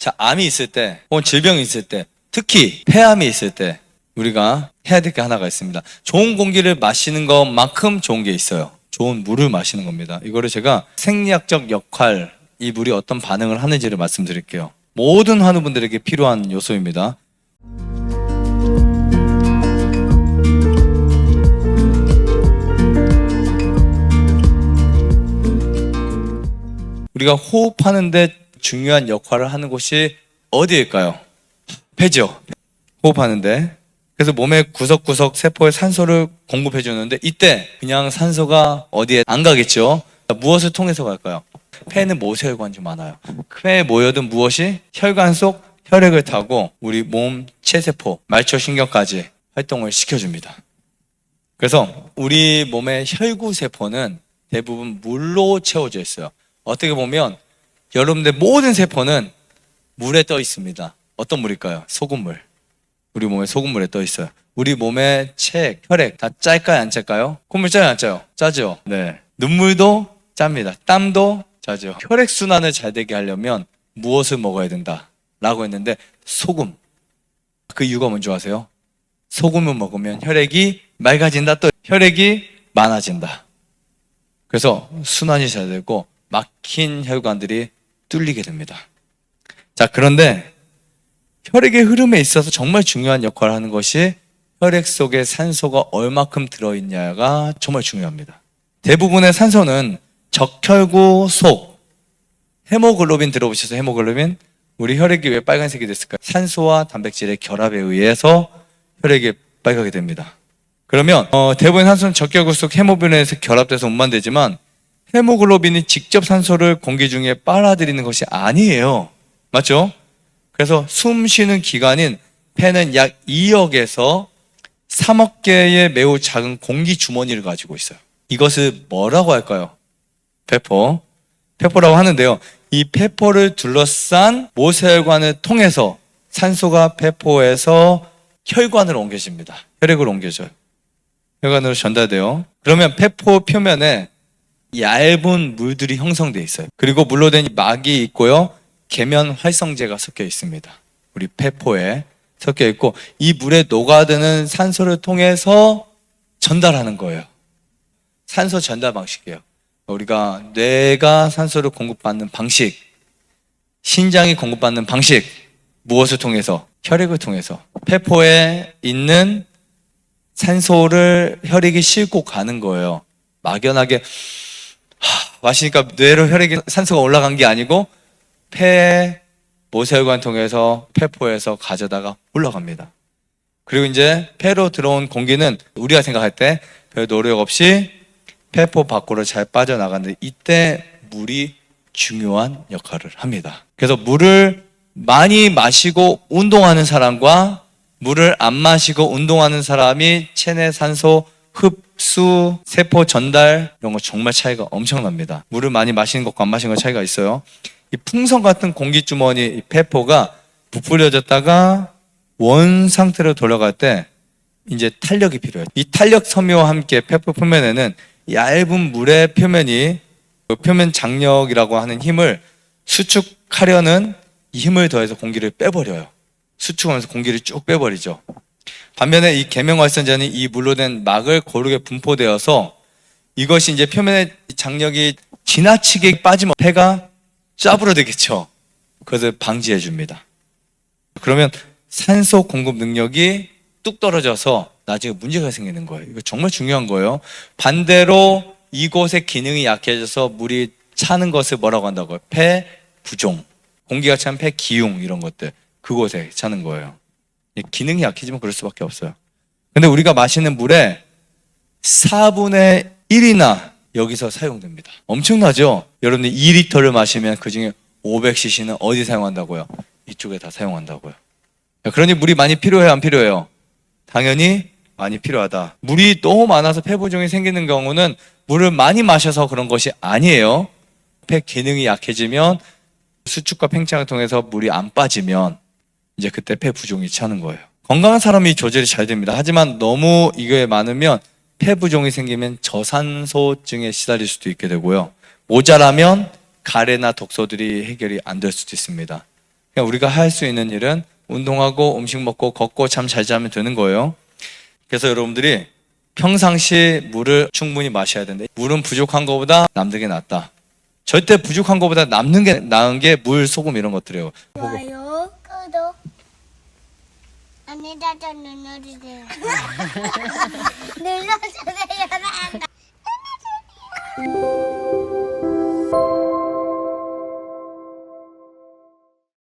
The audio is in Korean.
자, 암이 있을 때, 혹은 질병이 있을 때, 특히 폐암이 있을 때 우리가 해야 될 게 하나가 있습니다. 좋은 공기를 마시는 것만큼 좋은 게 있어요. 좋은 물을 마시는 겁니다. 이거를 제가 생리학적 역할, 이 물이 어떤 반응을 하는지를 말씀드릴게요. 모든 환우분들에게 필요한 요소입니다. 우리가 호흡하는데 중요한 역할을 하는 곳이 어디일까요? 폐죠. 호흡하는데. 그래서 몸의 구석구석 세포에 산소를 공급해 주는데, 이때 그냥 산소가 어디에 안 가겠죠? 무엇을 통해서 갈까요? 폐는 모세혈관이 많아요. 폐에 모여든 무엇이 혈관 속 혈액을 타고 우리 몸 체세포, 말초신경까지 활동을 시켜줍니다. 그래서 우리 몸의 혈구세포는 대부분 물로 채워져 있어요. 어떻게 보면 여러분들 모든 세포는 물에 떠 있습니다. 어떤 물일까요? 소금물. 우리 몸에 소금물에 떠 있어요. 우리 몸의 책, 혈액 다 짤까요? 안 짤까요? 콧물 짜요? 안 짜요? 짜죠? 네. 눈물도 짭니다. 땀도 짜죠. 혈액순환을 잘 되게 하려면 무엇을 먹어야 된다? 라고 했는데 소금. 그 이유가 뭔지 아세요? 소금을 먹으면 혈액이 맑아진다, 또 혈액이 많아진다. 그래서 순환이 잘 되고 막힌 혈관들이 뚫리게 됩니다. 자, 그런데 혈액의 흐름에 있어서 정말 중요한 역할을 하는 것이 혈액 속에 산소가 얼마큼 들어있냐가 정말 중요합니다. 대부분의 산소는 적혈구 속, 헤모글로빈 들어보셔서 헤모글로빈? 우리 혈액이 왜 빨간색이 됐을까요? 산소와 단백질의 결합에 의해서 혈액이 빨갛게 됩니다. 그러면 대부분 산소는 적혈구 속 헤모글로빈에서 결합돼서 운만 되지만 헤모글로빈이 직접 산소를 공기 중에 빨아들이는 것이 아니에요. 맞죠? 그래서 숨 쉬는 기관인 폐는 약 2억에서 3억 개의 매우 작은 공기 주머니를 가지고 있어요. 이것을 뭐라고 할까요? 폐포라고 하는데요. 이 폐포를 둘러싼 모세혈관을 통해서 산소가 폐포에서 혈관으로 옮겨집니다. 혈액으로 옮겨져요. 혈관으로 전달돼요. 그러면 폐포 표면에 얇은 물들이 형성되어 있어요. 그리고 물로 된 막이 있고요. 계면 활성제가 섞여 있습니다. 우리 폐포에 섞여 있고, 이 물에 녹아드는 산소를 통해서 전달하는 거예요. 산소 전달 방식이에요. 우리가 뇌가 산소를 공급받는 방식, 신장이 공급받는 방식, 무엇을 통해서? 혈액을 통해서. 폐포에 있는 산소를 혈액이 싣고 가는 거예요. 막연하게 마시니까 뇌로 혈액이 산소가 올라간 게 아니고 폐 모세혈관 통해서 폐포에서 가져다가 올라갑니다. 그리고 이제 폐로 들어온 공기는 우리가 생각할 때 별 노력 없이 폐포 밖으로 잘 빠져나가는데, 이때 물이 중요한 역할을 합니다. 그래서 물을 많이 마시고 운동하는 사람과 물을 안 마시고 운동하는 사람이 체내 산소 흡수, 세포 전달, 이런 거 정말 차이가 엄청납니다. 물을 많이 마시는 것과 안 마시는 것 차이가 있어요. 이 풍선 같은 공기주머니, 이 폐포가 부풀려졌다가 원 상태로 돌아갈 때 이제 탄력이 필요해요. 이 탄력 섬유와 함께 폐포 표면에는 얇은 물의 표면이, 그 표면 장력이라고 하는 힘을 수축하려는 이 힘을 더해서 공기를 빼버려요. 수축하면서 공기를 쭉 빼버리죠. 반면에 이 계면활성제는 이 물로 된 막을 고르게 분포되어서 이것이 이제 표면의 장력이 지나치게 빠지면 폐가 짜부러지겠죠. 그것을 방지해 줍니다. 그러면 산소 공급 능력이 뚝 떨어져서 나중에 문제가 생기는 거예요. 이거 정말 중요한 거예요. 반대로 이곳의 기능이 약해져서 물이 차는 것을 뭐라고 한다고요? 폐 부종. 공기가 찬 폐 기흉, 이런 것들. 그곳에 차는 거예요. 기능이 약해지면 그럴 수밖에 없어요. 근데 우리가 마시는 물의 4분의 1이나 여기서 사용됩니다. 엄청나죠? 여러분들 2리터를 마시면 그 중에 500cc는 어디 사용한다고요? 이쪽에 다 사용한다고요. 그러니 물이 많이 필요해요, 안 필요해요? 당연히 많이 필요하다. 물이 너무 많아서 폐부종이 생기는 경우는 물을 많이 마셔서 그런 것이 아니에요. 폐 기능이 약해지면 수축과 팽창을 통해서 물이 안 빠지면 이제 그때 폐부종이 차는 거예요. 건강한 사람이 조절이 잘 됩니다. 하지만 너무 이거에 많으면 폐부종이 생기면 저산소증에 시달릴 수도 있게 되고요. 모자라면 가래나 독소들이 해결이 안 될 수도 있습니다. 그냥 우리가 할 수 있는 일은 운동하고 음식 먹고 걷고 잠 잘 자면 되는 거예요. 그래서 여러분들이 평상시 물을 충분히 마셔야 된다. 물은 부족한 것보다 남는 게 낫다. 절대 부족한 것보다 남는 게 나은 게 물, 소금 이런 것들이에요. 좋아요, 구독, 안내자전 눌러주세요. 눌러주세요.